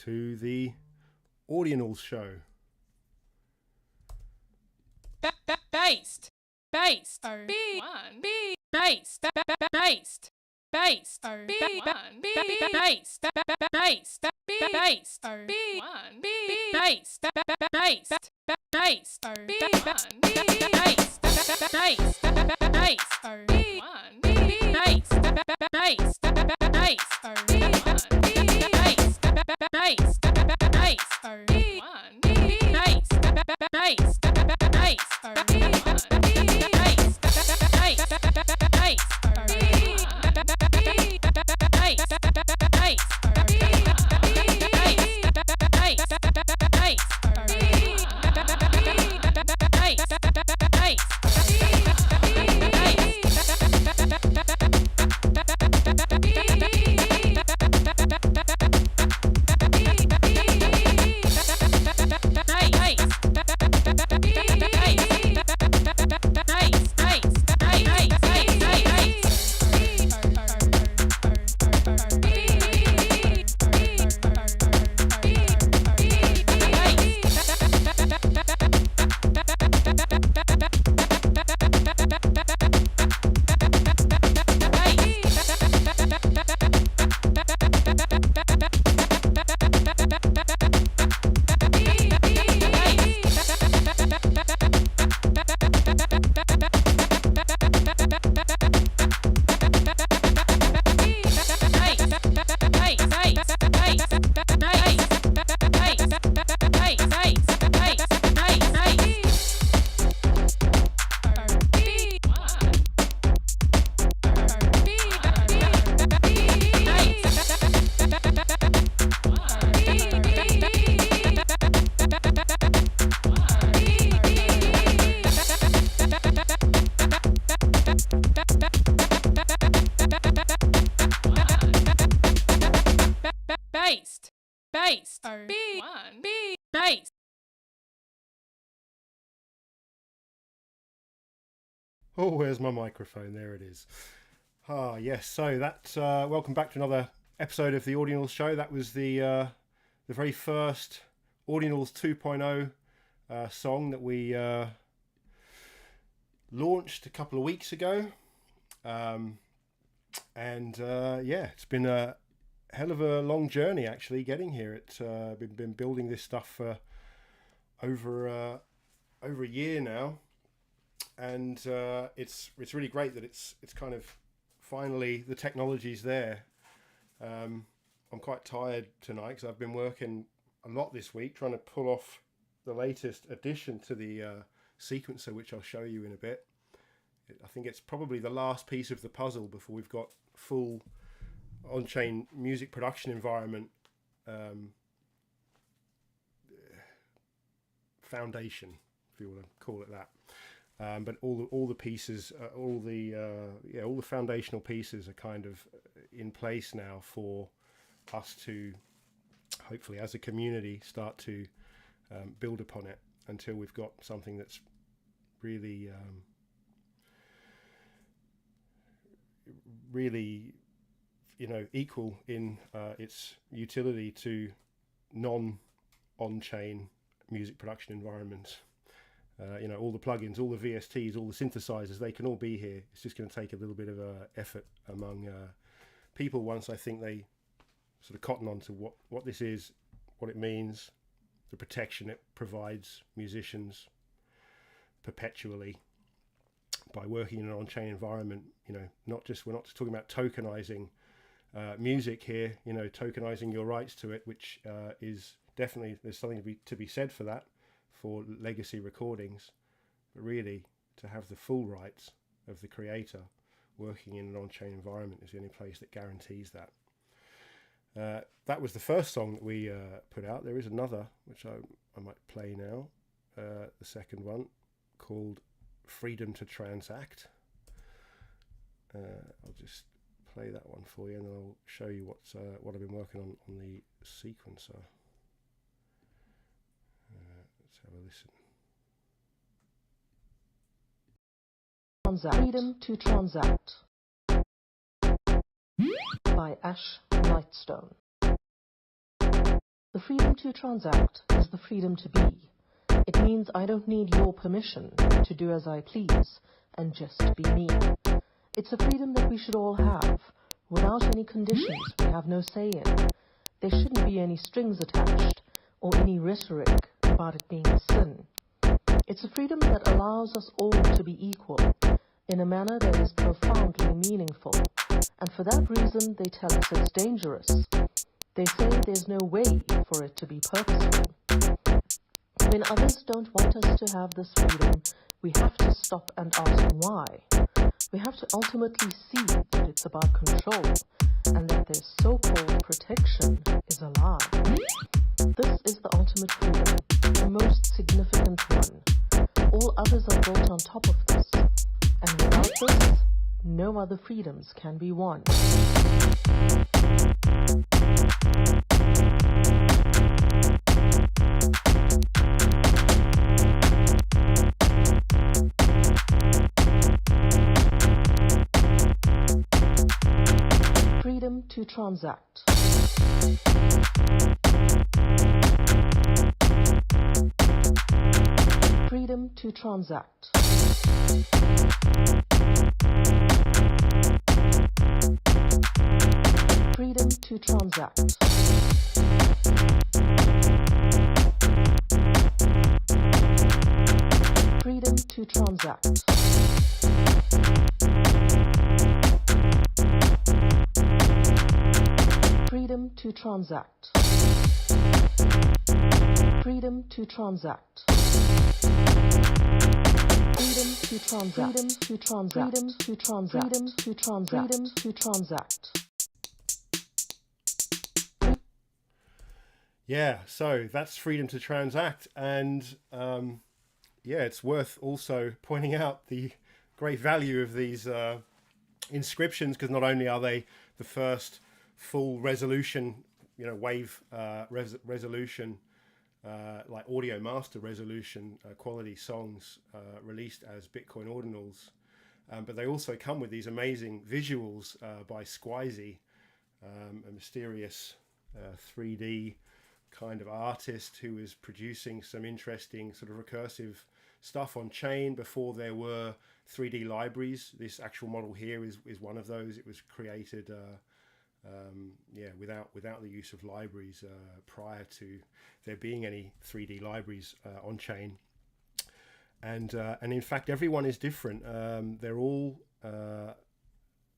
to the Audionals show. Based. Based. B1. B. Based. Based. Based. B1. B. Based. Based. B. Based. B1. B. Based. Based. Based. B1. B. Based. Based. Based. B1. B. Based. Based. Based. B1. B. Based. Based. Based. B1. B. Based. Based. Based. Based. B1. B. Based. Oh, where's my microphone? There it is. Ah, yes. So that's welcome back to another episode of the Audionals show. That was the very first Audionals 2.0 song that we launched a couple of weeks ago, and yeah, it's been a hell of a long journey actually getting here. It's been building this stuff for over a year now, and it's really great that it's kind of finally the technology's there. I'm quite tired tonight because I've been working a lot this week trying to pull off the latest addition to the sequencer, which I'll show you in a bit. I think it's probably the last piece of the puzzle before we've got full on-chain music production environment foundation, if you want to call it that. But all the pieces, all the foundational pieces are kind of in place now for us to hopefully, as a community, start to build upon it until we've got something that's really, equal in its utility to non-on-chain music production environments. All the plugins, all the VSTs, all the synthesizers, they can all be here. It's just going to take a little bit of effort among people once I think they sort of cotton on to what this is, what it means, the protection it provides musicians perpetually by working in an on-chain environment. We're not just talking about tokenizing music here, tokenizing your rights to it, which is definitely, there's something to be said for that, for legacy recordings, but really to have the full rights of the creator working in an on-chain environment is the only place that guarantees that. That was the first song that we put out. There is another which I might play now, the second one, called Freedom to Transact. I'll just play that one for you and then I'll show you what I've been working on the sequencer. Let's have a listen. Freedom to Transact by Ash Nightstone. The freedom to transact is the freedom to be. It means I don't need your permission to do as I please and just be me. It's a freedom that we should all have. Without any conditions we have no say in. There shouldn't be any strings attached or any rhetoric about it being a sin. It's a freedom that allows us all to be equal in a manner that is profoundly meaningful. And for that reason they tell us it's dangerous. They say there's no way for it to be purposeful. When others don't want us to have this freedom, we have to stop and ask why. We have to ultimately see that it's about control and that their so-called protection is a lie. This is the ultimate freedom, the most significant one. All others are built on top of this, and without this, no other freedoms can be won. Freedom to transact. Freedom to transact. Freedom to transact. Freedom to transact. Freedom to transact. Freedom to transact. Freedom to transact. Freedom to transact. Freedom to transact. Freedom to transact. Freedom to transact. Yeah, so that's freedom to transact, and yeah, it's worth also pointing out the great value of these inscriptions, because not only are they the first full resolution, wave resolution, like audio master resolution quality songs released as Bitcoin Audionals, but they also come with these amazing visuals by Squeezy, a mysterious 3D kind of artist who is producing some interesting sort of recursive stuff on chain before there were 3D libraries. This actual model here is one of those. It was created without the use of libraries prior to there being any 3D libraries on chain. And in fact, everyone is different. They're all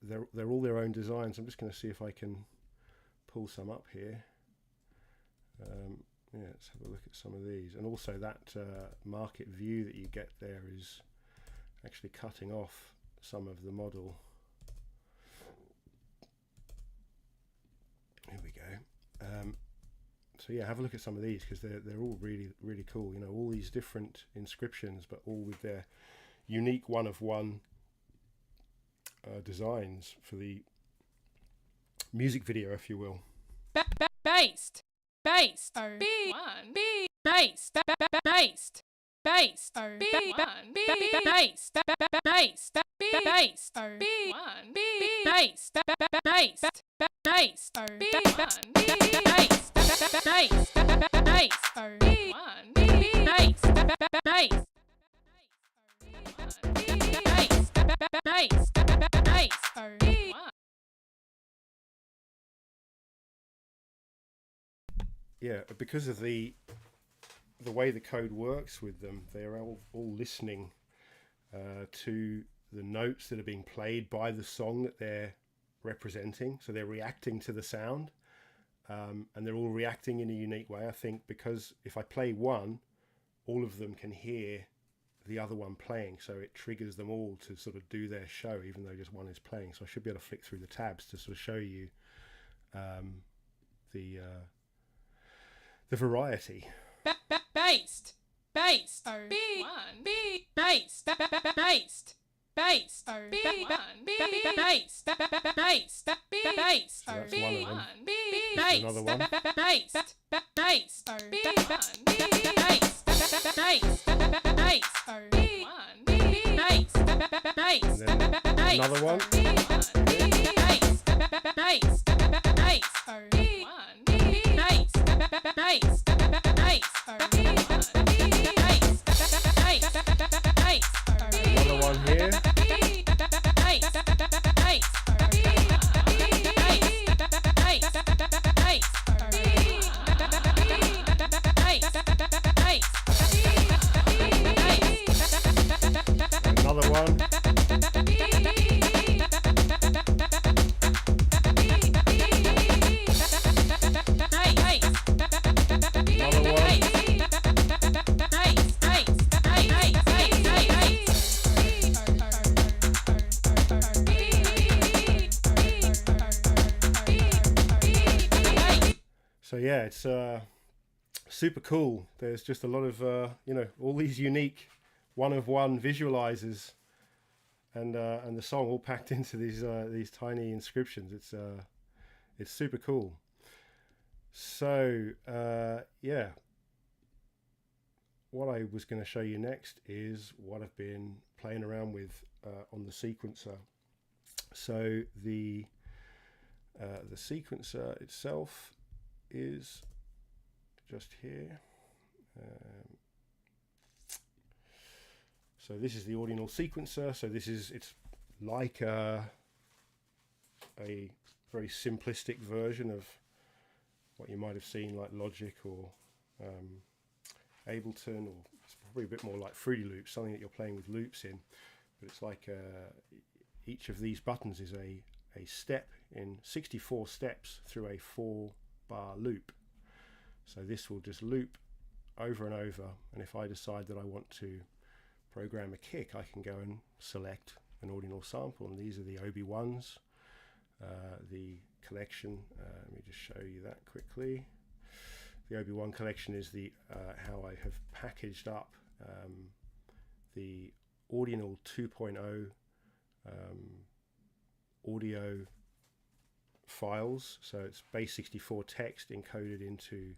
their own designs. I'm just going to see if I can pull some up here. Let's have a look at some of these, and also that market view that you get there is actually cutting off some of the model. Here we go. So yeah, have a look at some of these, because they're all really cool. All these different inscriptions, but all with their unique one-of-one designs for the music video, if you will. Based. Based. B1. B. Based. Based. Based. B1. B. Based. Based. Based. B1. B. Based. Based. Based. B1. B. Based. Based. Based. B1. B. Based. Based. Yeah, because of the way the code works with them, they're all listening to the notes that are being played by the song that they're representing. So they're reacting to the sound, and they're all reacting in a unique way. I think because if I play one, all of them can hear the other one playing, so it triggers them all to sort of do their show, even though just one is playing. So I should be able to flick through the tabs to sort of show you the variety. Based. Based. B1. B. Based. Based. Based. B1. B. Based. Based. Based. So that's one of them. B. There's another one. Based. Based. B1. B. Based. Based. Based. B1. B. Based. Based. And then another one. B1. B. Based. Based. Based. B1. B. Based. Based. yeah, it's super cool. There's just a lot of all these unique one-of-one visualizers, and the song all packed into these tiny inscriptions. It's super cool. So yeah, what I was going to show you next is what I've been playing around with on the sequencer. So the sequencer itself is just here. So this is the Audional Sequencer. So it's like a very simplistic version of what you might have seen like Logic or Ableton, or it's probably a bit more like Fruity Loops, something that you're playing with loops in. But it's like each of these buttons is a step in 64 steps through a 4-bar loop. So this will just loop over and over, and if I decide that I want to program a kick, I can go and select an Audional sample, and these are the OB1s, the collection. Let me just show you that quickly. The OB1 collection is the how I have packaged up the Audional 2.0 audio files. So it's base 64 text encoded into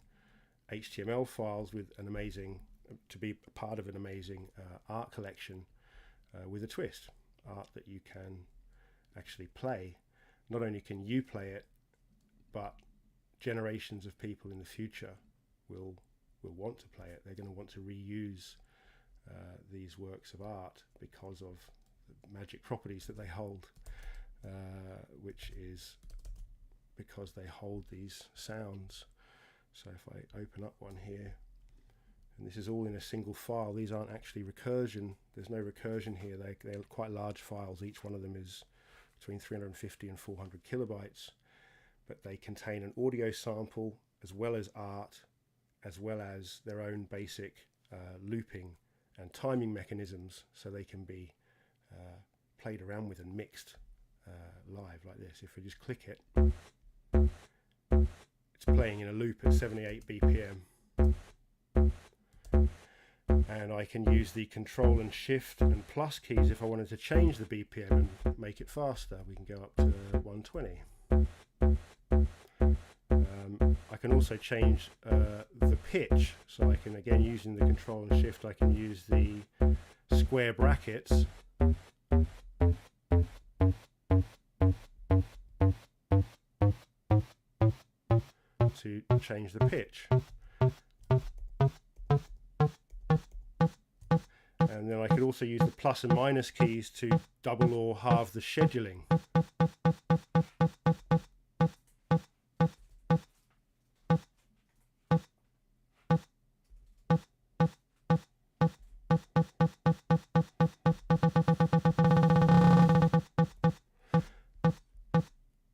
HTML files with an amazing, to be part of an amazing art collection with a twist. Art that you can actually play. Not only can you play it, but generations of people in the future will want to play it. They're going to want to reuse these works of art because of the magic properties that they hold, which is because they hold these sounds. So if I open up one here, and this is all in a single file, these aren't actually recursion, there's no recursion here, they're quite large files, each one of them is between 350 and 400 kilobytes, but they contain an audio sample as well as art, as well as their own basic looping and timing mechanisms, so they can be played around with and mixed live like this. If we just click it, it's playing in a loop at 78 BPM. And I can use the Control and Shift and plus keys if I wanted to change the BPM and make it faster. We can go up to 120. I can also change the pitch, so I can, again, using the Control and Shift, I can use the square brackets to change the pitch. And then I could also use the plus and minus keys to double or halve the scheduling.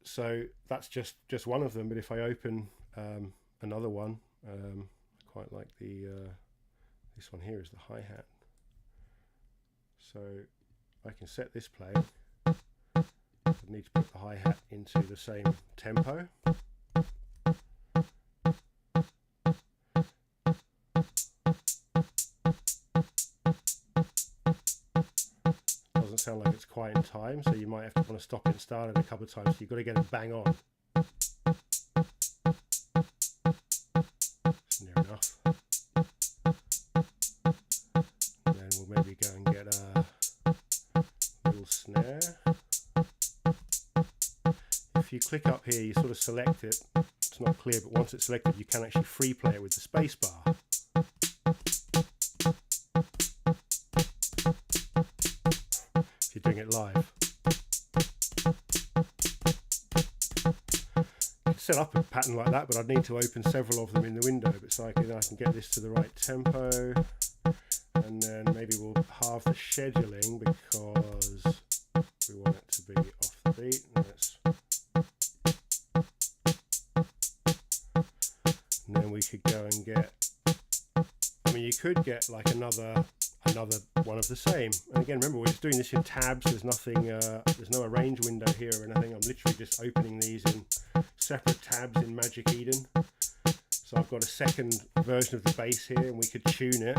So that's just one of them, but if I open another one, I quite like this one here is the hi-hat. So I can set this playing. I need to put the hi-hat into the same tempo. Doesn't sound like it's quite in time, so you might have to want to stop it and start it a couple of times. So you've got to get it bang on. That's near enough. And then we'll maybe go and get a little snare. If you click up here, you sort of select it. It's not clear, but once it's selected, you can actually free play it with the space bar. If you're doing it live. You can set up a pattern like that, but I'd need to open several of them in the window. But so I can get this to the right tempo, and then maybe we'll halve the scheduling because we want it to be off the beat. And then we could go and get, I mean, you could get like another one of the same. And again, remember, we're just doing this in tabs. There's nothing, there's no arrange window here or anything. I'm literally just opening these in separate tabs in Magic Eden. So I've got a second version of the bass here, and we could tune it.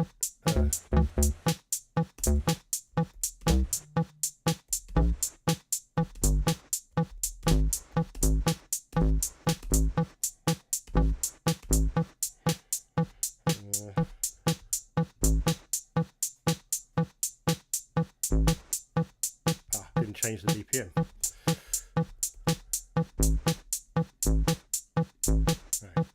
Didn't change the BPM. Right.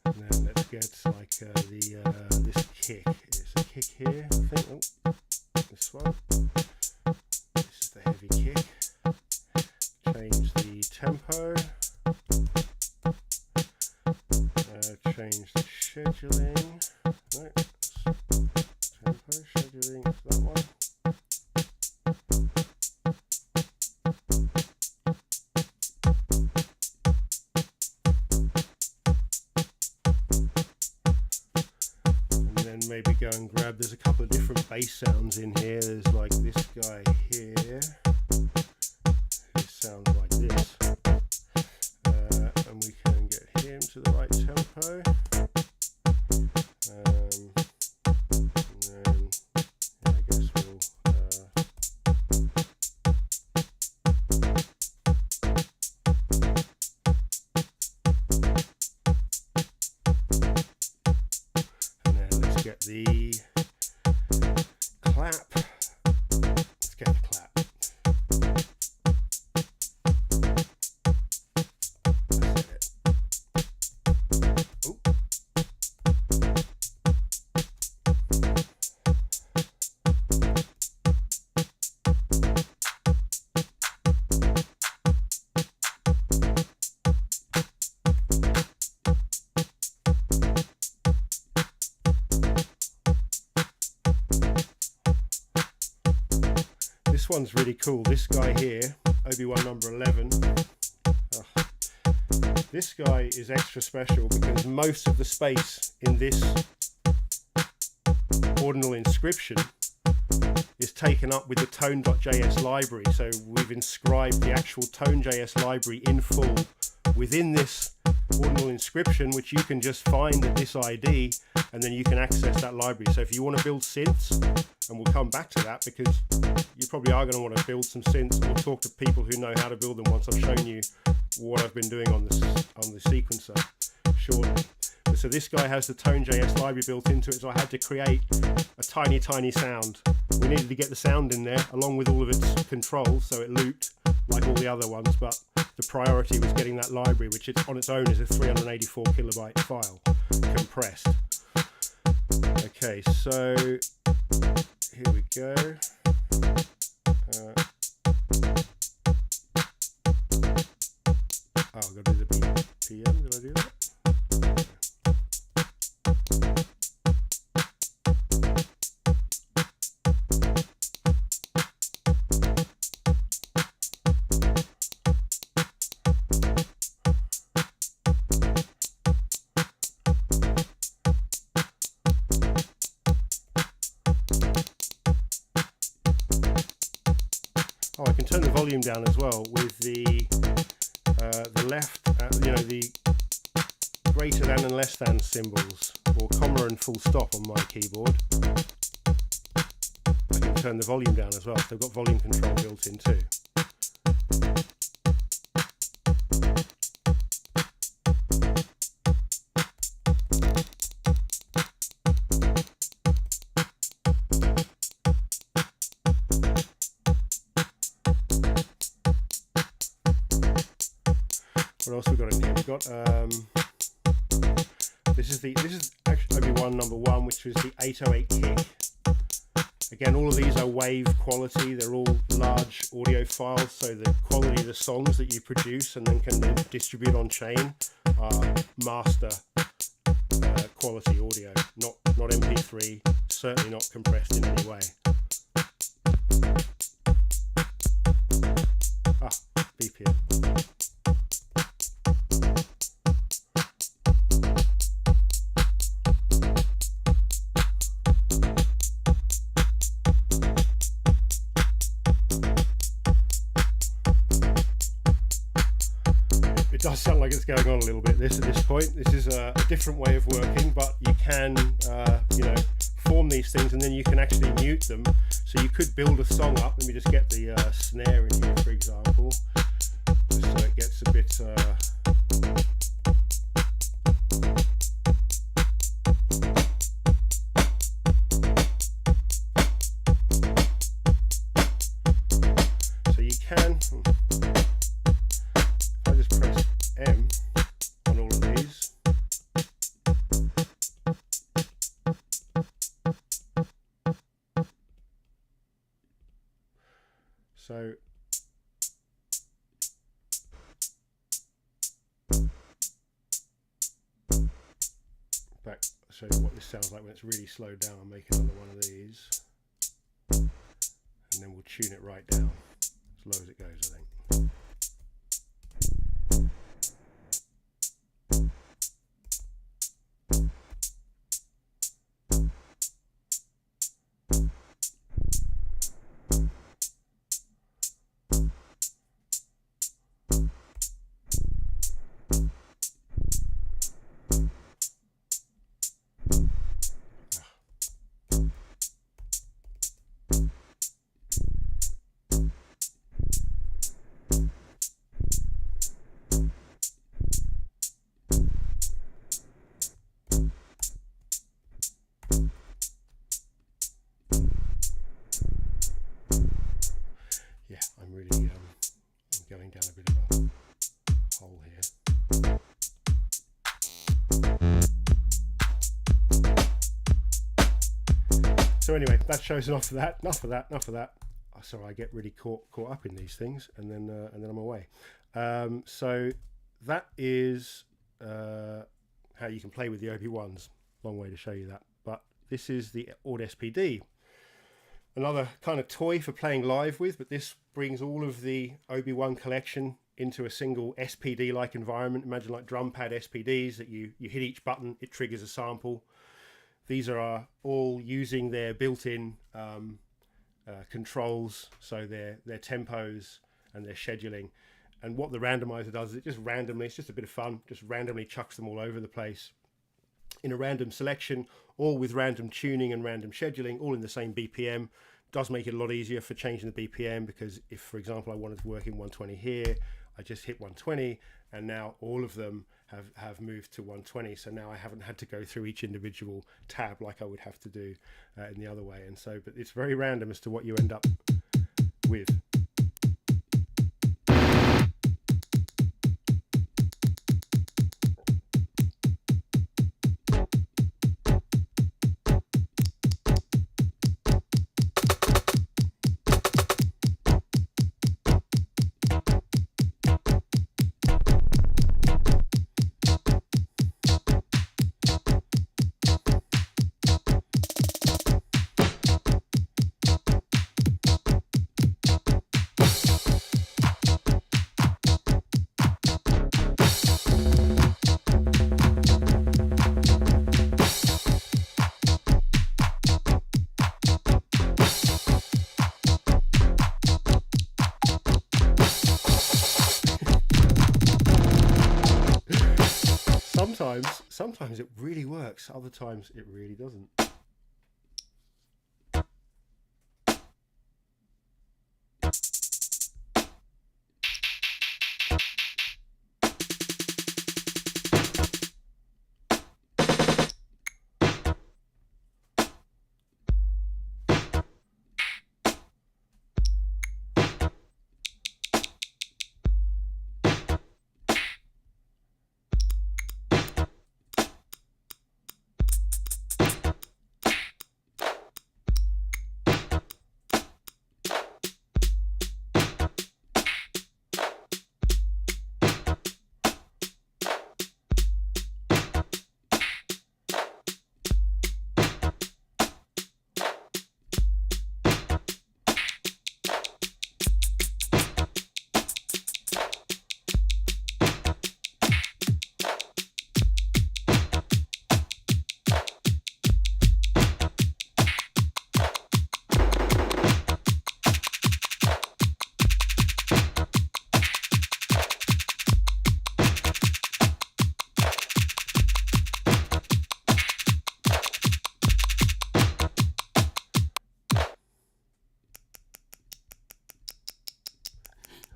And then let's get like this kick. It's a kick here, I think. Oh, this one. This is the heavy kick. Change the tempo. Change the scheduling. Right. Tempo scheduling is that one. And then maybe go and grab, there's a couple of different bass sounds in here. There's like this guy here. It sounds like this. And we can get him to the right tempo. And then yeah, I guess we'll and then let's get the clap. Let's get the clap. This one's really cool. This guy here, Obi-Wan number 11. This guy is extra special because most of the space in this ordinal inscription is taken up with the tone.js library. So we've inscribed the actual tone.js library in full within this ordinal inscription, which you can just find at this ID, and then you can access that library. So if you want to build synths, and we'll come back to that because you probably are going to want to build some synths or talk to people who know how to build them once I've shown you what I've been doing on the sequencer shortly. So this guy has the tone.js library built into it, so I had to create a tiny sound. We needed to get the sound in there along with all of its controls so it looped like all the other ones, but the priority was getting that library, which on its own is a 384 kilobyte file compressed. Okay, so here we go. I've got to do the BPM. Did I do that? Oh, I can turn the volume down as well with the left, the greater than and less than symbols, or comma and full stop on my keyboard. I can turn the volume down as well, so I've got volume control built in too. What else we got in here? We've got this is actually Obi-Wan number 1, which was the 808 kick. Again, all of these are wave quality. They're all large audio files, so the quality of the songs that you produce and then can distribute on chain are master quality audio, not MP3, certainly not compressed in any way. BPM. does sound like it's going on a little bit at this point. This is a different way of working, but you can form these things and then you can actually mute them. So you could build a song up. Let me just get the snare in here, for example, just so it gets a bit so you can, if I just press M on all of these, so back, I'll show you what this sounds like when it's really slowed down. I'll make another one of these and then we'll tune it right down as low as it goes, I think. Yeah, I'm really I'm going down a bit of a hole here. So anyway, that shows enough of that. Enough of that. Oh, sorry, I get really caught up in these things, and then I'm away. So that is how you can play with the OP1s. Long way to show you that. But this is the Aud SPD. Another kind of toy for playing live with, but this brings all of the OB1 collection into a single SPD-like environment. Imagine like drum pad SPDs that you hit each button, it triggers a sample. These are all using their built-in controls, so their tempos and their scheduling. And what the randomizer does is it just randomly, it's just a bit of fun, just randomly chucks them all over the place in a random selection, all with random tuning and random scheduling, all in the same BPM. Does make it a lot easier for changing the BPM, because if, for example, I wanted to work in 120 here, I just hit 120, and now all of them have moved to 120. So now I haven't had to go through each individual tab like I would have to do in the other way. And so, but it's very random as to what you end up with. Sometimes it really works, other times it really doesn't.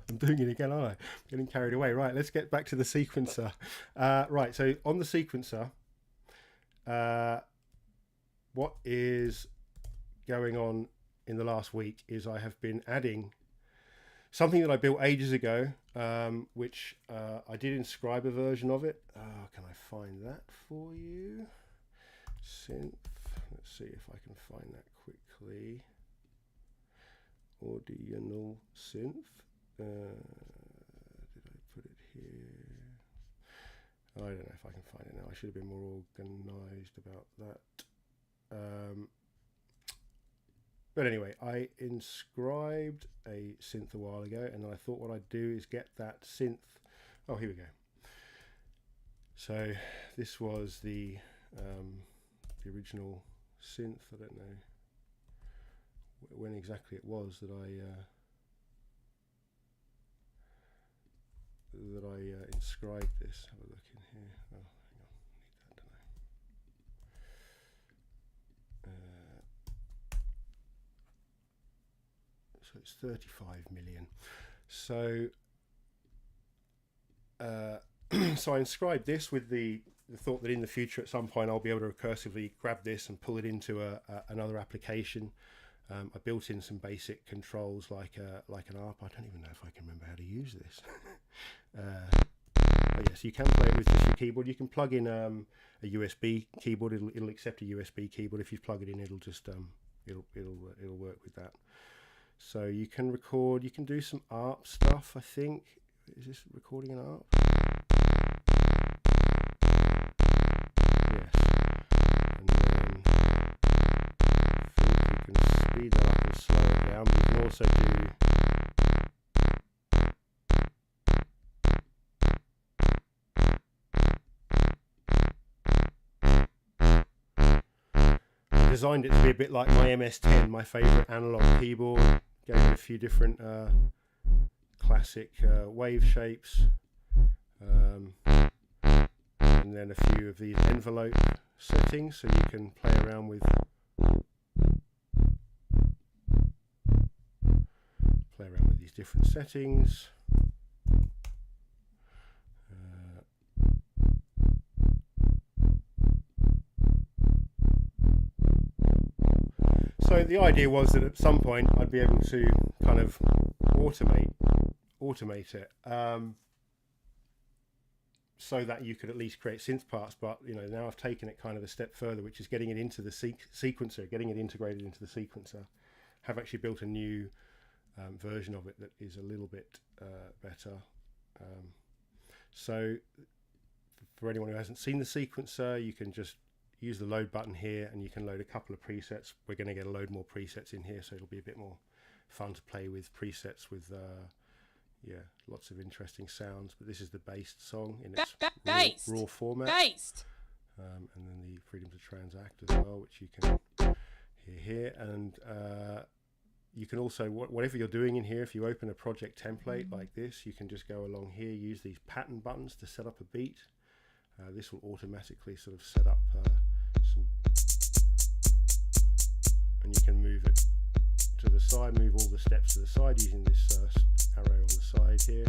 I'm doing it again, aren't I? Getting carried away. Right, let's get back to the sequencer. Right, so on the sequencer, what is going on in the last week is I have been adding something that I built ages ago, which I did inscribe a version of it. Can I find that for you? Synth. Let's see if I can find that quickly. Audional synth. Did I put it here? I don't know if I can find it now. I should have been more organized about that. But anyway, I inscribed a synth a while ago, and then I thought what I'd do is get that synth. Oh, here we go. So this was the original synth. I don't know when exactly it was that I inscribed this. Have a look in here. Oh, hang on, need that, don't I? So it's 35 million. So so I inscribed this with the thought that in the future at some point I'll be able to recursively grab this and pull it into another application. I built in some basic controls like an ARP. I don't even know if I can remember how to use this. Oh yes, you can play it with just your keyboard. You can plug in a USB keyboard. It'll accept a USB keyboard. If you plug it in, it'll just it'll work with that. So you can record. You can do some ARP stuff. I think. Is this recording an ARP? Yes. And then I think you can speed that up and slow it down. But you can also do. I designed it to be a bit like my MS-10, my favourite analog keyboard. Gave it a few different classic wave shapes, and then a few of these envelope settings, so you can play around with these different settings. So the idea was that at some point I'd be able to kind of automate it, so that you could at least create synth parts. But you know, now I've taken it kind of a step further, which is getting it into the sequencer, getting it integrated into the sequencer. Have actually built a new version of it that is a little bit better. So for anyone who hasn't seen the sequencer, you can just use the load button here and you can load a couple of presets. We're going to get a load more presets in here, so it'll be a bit more fun to play with presets with yeah, lots of interesting sounds. But this is the based song in its raw format, and then the freedom to transact as well, which you can hear here. And you can also, whatever you're doing in here, if you open a project template like this, you can just go along here, use these pattern buttons to set up a beat. This will automatically sort of set up some, and you can move it to the side, move all the steps to the side using this arrow on the side here.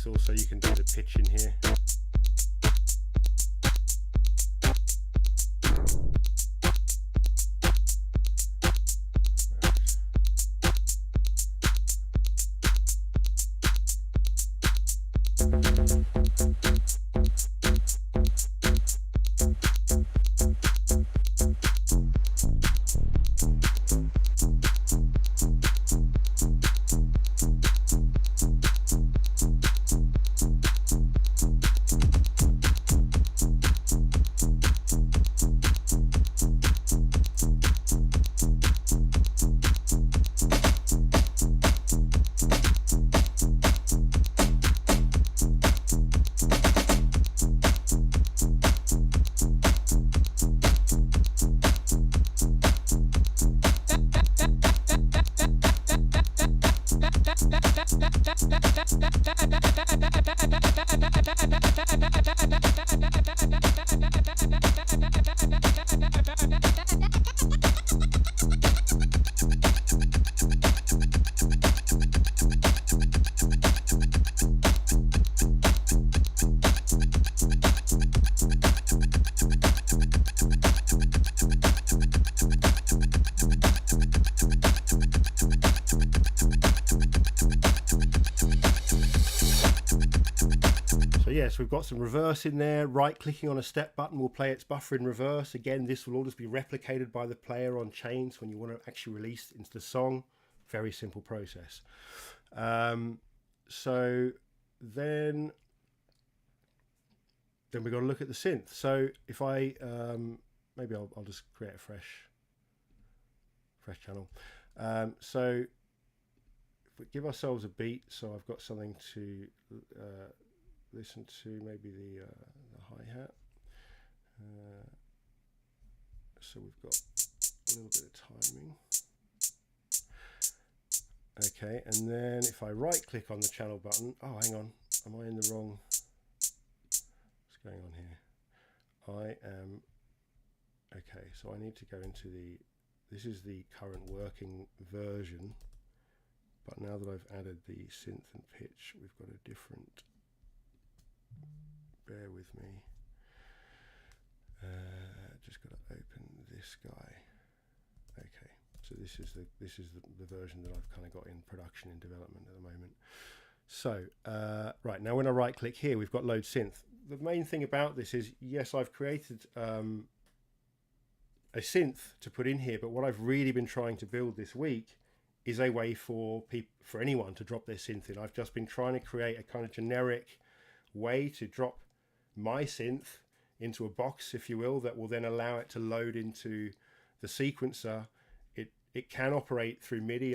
Also, you can do the pitch in here. yes, we've got some reverse in there. Right clicking on a step button will play its buffer in reverse. Again, this will all just be replicated by the player on chains when you want to actually release into the song. Very simple process. So then we've got to look at the synth. So if I maybe I'll just create a fresh channel. So if we give ourselves a beat, so I've got something to listen to, maybe the hi-hat. So we've got a little bit of timing. Okay, and then if I right click on the channel button, oh hang on, am I in the wrong, what's going on here? I am, okay, so I need to go into the, this is the current working version, but now that I've added the synth and pitch, we've got a different, bear with me, just got to open this guy. Okay, so this is the version that I've kind of got in production, in development at the moment. So right, now when I right click here, we've got load synth. The main thing about this is, yes, I've created a synth to put in here, but what I've really been trying to build this week is a way for anyone to drop their synth in. I've just been trying to create a kind of generic way to drop my synth into a box, if you will, that will then allow it to load into the sequencer. It can operate through MIDI.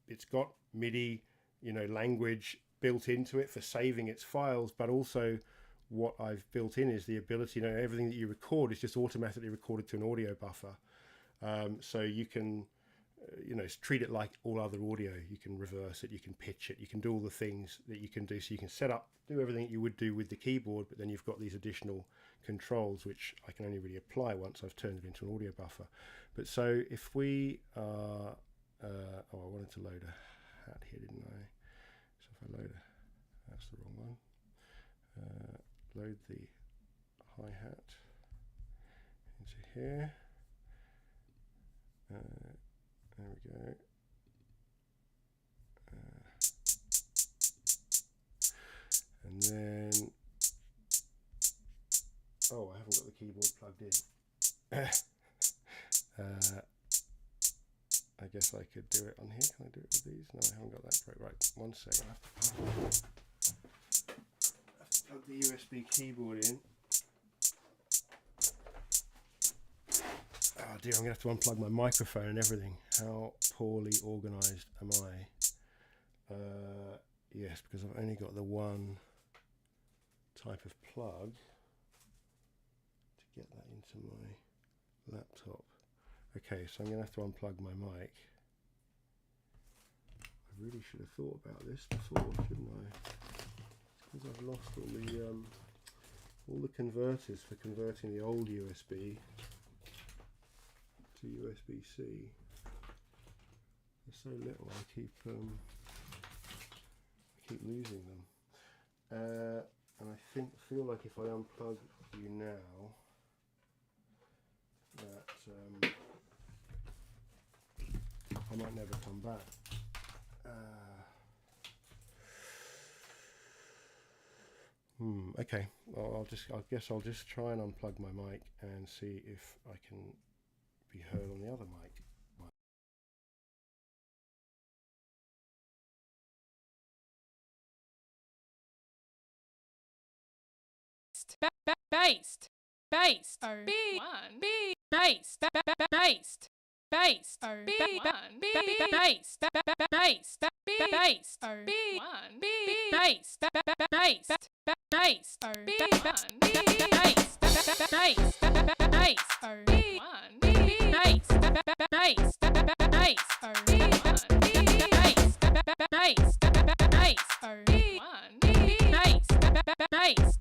It's got MIDI, you know, language built into it for saving its files, but also what I've built in is the ability, you know, everything that you record is just automatically recorded to an audio buffer. So you can, you know, treat it like all other audio. You can reverse it, you can pitch it, you can do all the things that you can do. So you can set up, do everything that you would do with the keyboard, but then you've got these additional controls, which I can only really apply once I've turned it into an audio buffer. But so if we are, oh, I wanted to load a hat here, didn't I? So if I load a, that's the wrong one. Load the hi-hat into here. There we go. And then, oh, I haven't got the keyboard plugged in. I guess I could do it on here. Can I do it with these? No, I haven't got that. Right, 1 second. I have to plug the USB keyboard in. Oh dear, I'm going to have to unplug my microphone and everything. How poorly organised am I? Yes, because I've only got the one type of plug to get that into my laptop. Okay, so I'm going to have to unplug my mic. I really should have thought about this before, shouldn't I? Because I've lost all the converters for converting the old USB to USB-C. There's so little, I keep losing them. And I feel like if I unplug you now, that I might never come back. Okay, well, I guess I'll just try and unplug my mic and see if I can be heard on the other mic. Based. O B1 B based based based O B1 B based based based O B1 B based based based O B1 B based based based O B1 B based based based O B1 B based based based O B1 B based based based O B1 Base.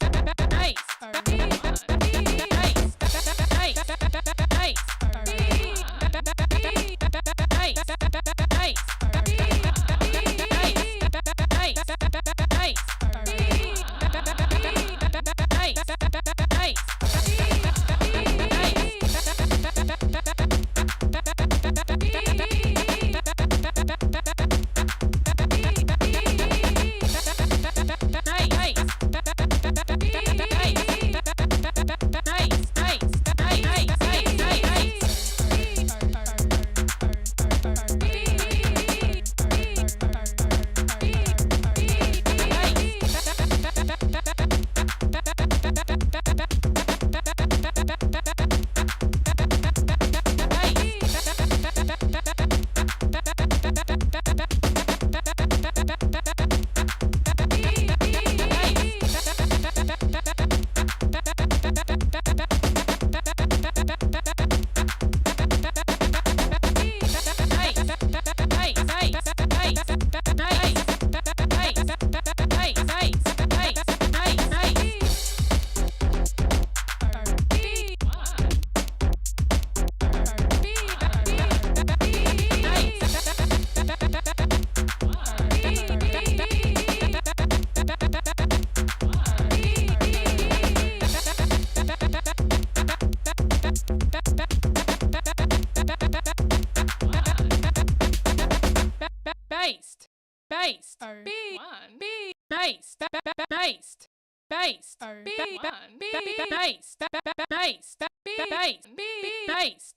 B1 B based based based B1 B based based B based B based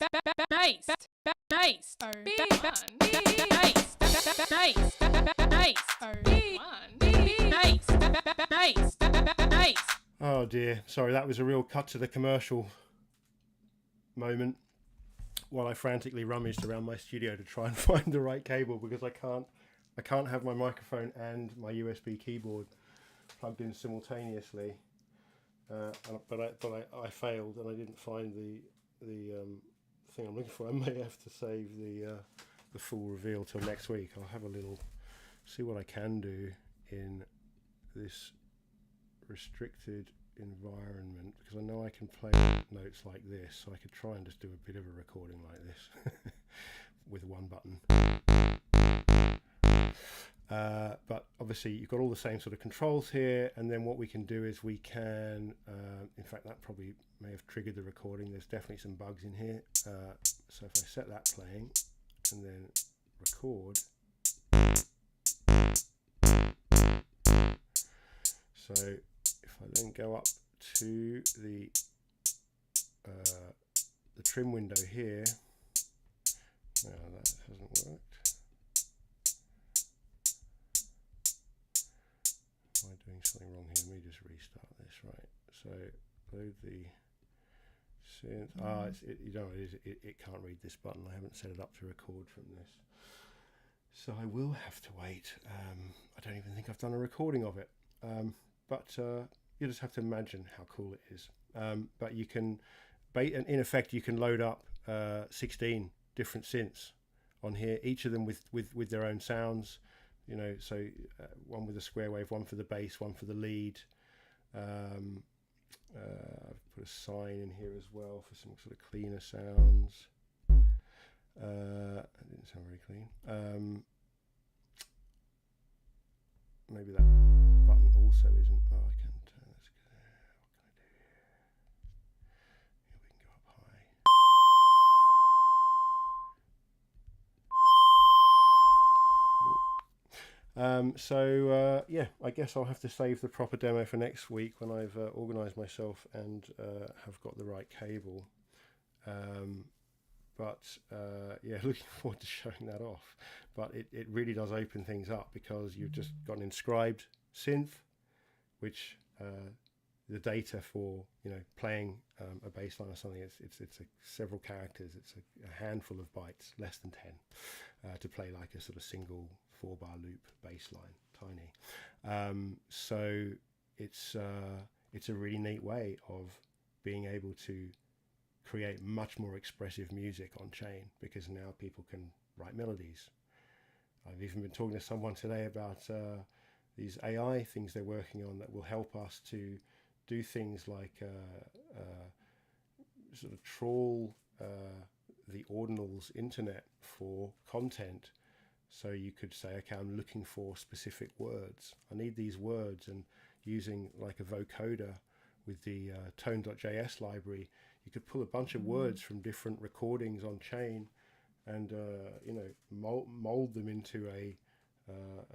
based based B1 B based based based B1 B based based. Oh dear, sorry, that was a real cut to the commercial moment while I frantically rummaged around my studio to try and find the right cable, because I can't have my microphone and my USB keyboard plugged in simultaneously. But I failed, and I didn't find the thing I'm looking for. I may have to save the full reveal till next week. I'll have a little see what I can do in this restricted environment, because I know I can play notes like this, so I could try and just do a bit of a recording like this with one button. But obviously you've got all the same sort of controls here, and then what we can do is we can, in fact that probably may have triggered the recording, there's definitely some bugs in here, so if I set that playing and then record, so if I then go up to the trim window here, no, that hasn't worked. Am I doing something wrong here? Let me just restart this. Right, so load the synth. It can't read this button. I haven't set it up to record from this, so I will have to wait. I don't even think I've done a recording of it, but you just have to imagine how cool it is. But you can, in effect, you can load up 16 different synths on here, each of them with their own sounds. You know, so one with a square wave, one for the bass, one for the lead. I've put a sine in here as well for some sort of cleaner sounds. That didn't sound very clean. Maybe that button also isn't. Oh, I can turn this. What can I do here? Yeah, we can go up high. Yeah, I guess I'll have to save the proper demo for next week when I've organised myself and have got the right cable. Yeah, looking forward to showing that off. But it really does open things up, because you've just got an inscribed synth, which the data for, you know, playing a bass line or something, it's several characters. It's a handful of bytes, less than 10, to play like a sort of single 4-bar loop bass line, tiny. So it's a really neat way of being able to create much more expressive music on chain, because now people can write melodies. I've even been talking to someone today about these AI things they're working on that will help us to do things like sort of trawl the Audionals internet for content. So you could say, okay, I'm looking for specific words. I need these words, and using like a vocoder with the tone.js library, you could pull a bunch of words from different recordings on chain and you know, mold them into a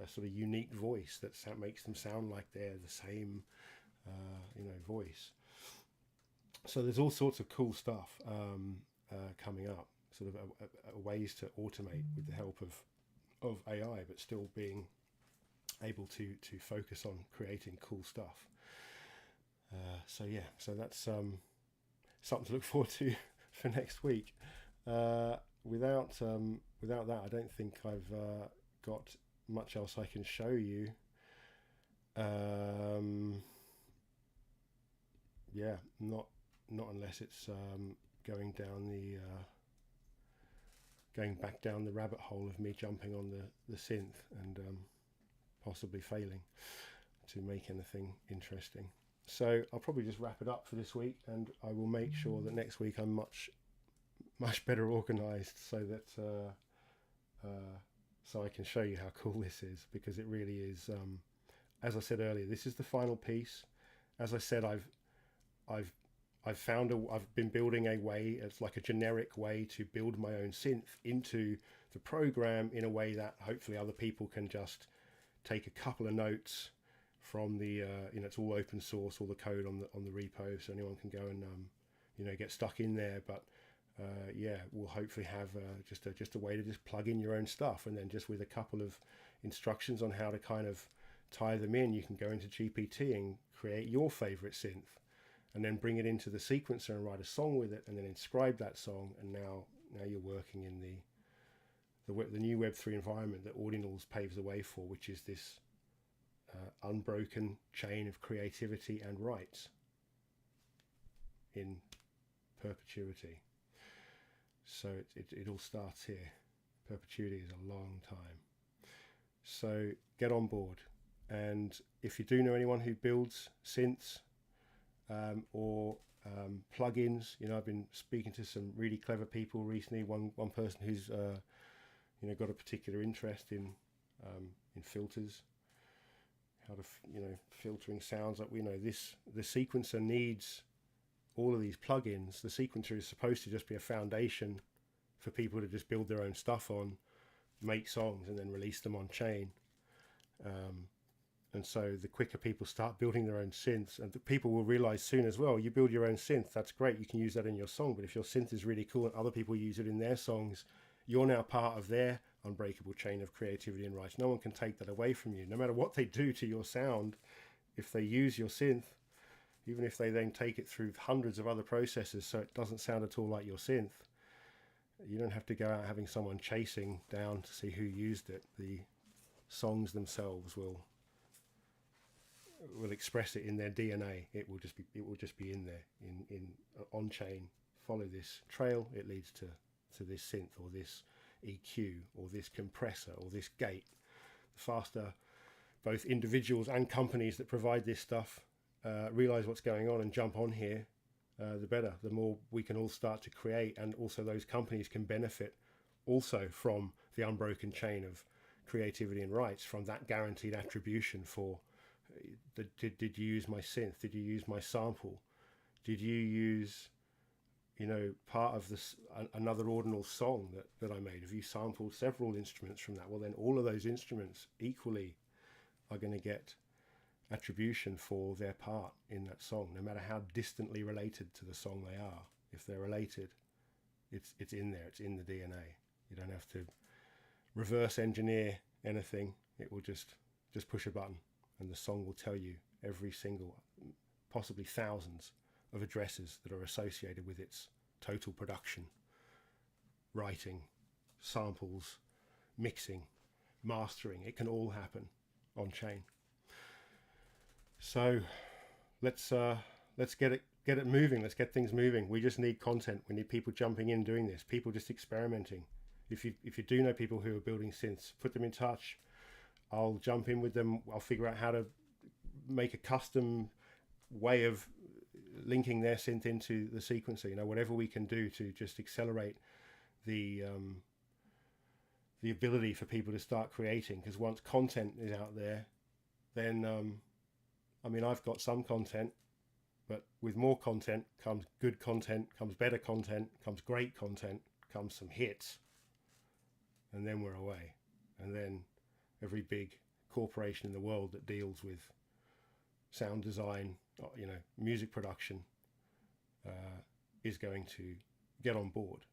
sort of unique voice that makes them sound like they're the same you know, voice. So there's all sorts of cool stuff coming up, sort of ways to automate with the help of AI, but still being able to focus on creating cool stuff. So yeah, so that's something to look forward to for next week. Without that, I don't think I've got much else I can show you. Yeah, not unless it's going back down the rabbit hole of me jumping on the synth and possibly failing to make anything interesting. So I'll probably just wrap it up for this week, and I will make sure that next week I'm much better organized, so that so I can show you how cool this is, because it really is. As I said earlier, this is the final piece. As I said, I've been building a way. It's like a generic way to build my own synth into the program in a way that hopefully other people can just take a couple of notes from the it's all open source, all the code on the repo, so anyone can go and get stuck in there. But we'll hopefully have just a way to just plug in your own stuff, and then just with a couple of instructions on how to kind of tie them in, you can go into GPT and create your favorite synth, and then bring it into the sequencer and write a song with it, and then inscribe that song. And now you're working in the new Web3 environment that Audionals paves the way for, which is this unbroken chain of creativity and rights in perpetuity. So it all starts here. Perpetuity is a long time. So get on board. And if you do know anyone who builds synths or plugins, I've been speaking to some really clever people recently. One person who's got a particular interest in filters, how to filtering sounds. Like the sequencer needs all of these plugins. The sequencer is supposed to just be a foundation for people to just build their own stuff on, make songs, and then release them on chain. And so the quicker people start building their own synths, and the people will realize soon as well, you build your own synth, that's great, you can use that in your song, but if your synth is really cool and other people use it in their songs, you're now part of their unbreakable chain of creativity and rights. No one can take that away from you. No matter what they do to your sound, if they use your synth, even if they then take it through hundreds of other processes so it doesn't sound at all like your synth, you don't have to go out having someone chasing down to see who used it. The songs themselves will express it in their DNA. It will just be in there, in on chain. Follow this trail, it leads to this synth or this EQ or this compressor or this gate. The faster both individuals and companies that provide this stuff realize what's going on and jump on here, the better. The more we can all start to create, and also those companies can benefit also from the unbroken chain of creativity and rights, from that guaranteed attribution for did you use my synth, did you use my sample, did you use part of this another Audional song that I made, if you sampled several instruments from that, well then all of those instruments equally are going to get attribution for their part in that song, no matter how distantly related to the song they are. If they're related, it's in there, it's in the DNA. You don't have to reverse engineer anything. It will just push a button and the song will tell you every single, possibly thousands of addresses that are associated with its total production, writing, samples, mixing, mastering. It can all happen on chain. So let's get it moving. Let's get things moving. We just need content. We need people jumping in doing this, people just experimenting. If you do know people who are building synths, put them in touch. I'll jump in with them. I'll figure out how to make a custom way of linking their synth into the sequencer. Whatever we can do to just accelerate the ability for people to start creating. Because once content is out there, then I've got some content, but with more content comes good content, comes better content, comes great content, comes some hits, and then we're away. And then every big corporation in the world that deals with sound design, music production, is going to get on board,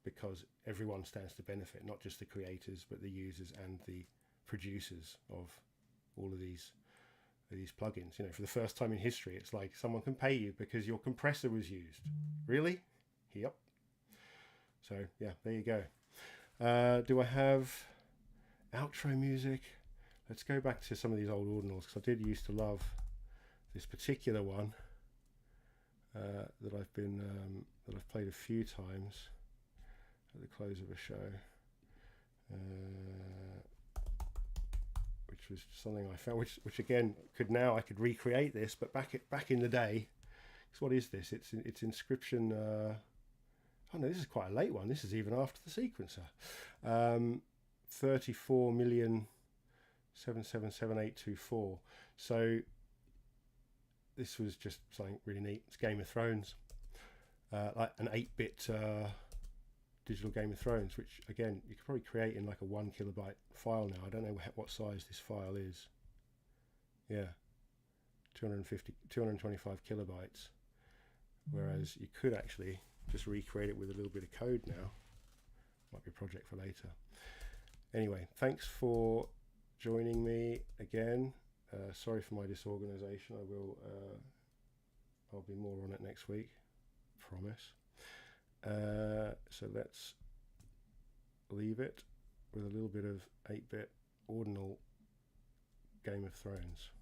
because everyone stands to benefit, not just the creators, but the users and the producers of all of these plugins. For the first time in history, it's like someone can pay you because your compressor was used. Really? Yep. So yeah, there you go. Do I have outro music? Let's go back to some of these old Audionals, because I did used to love this particular one that I've played a few times at the close of a show, which was something I found, which again I could recreate this, but back in the day. So what is this? It's inscription. Oh no, this is quite a late one. This is even after the sequencer. 34,777,824. So this was just something really neat. It's Game of Thrones, like an 8-bit digital Game of Thrones, which again you could probably create in like a 1 kilobyte file now. I don't know what size this file is. Yeah, 225 kilobytes. Whereas you could actually just recreate it with a little bit of code now. Might be a project for later. Anyway, thanks for joining me again. Sorry for my disorganization. I'll be more on it next week, promise. So let's leave it with a little bit of 8-bit Audional Game of Thrones.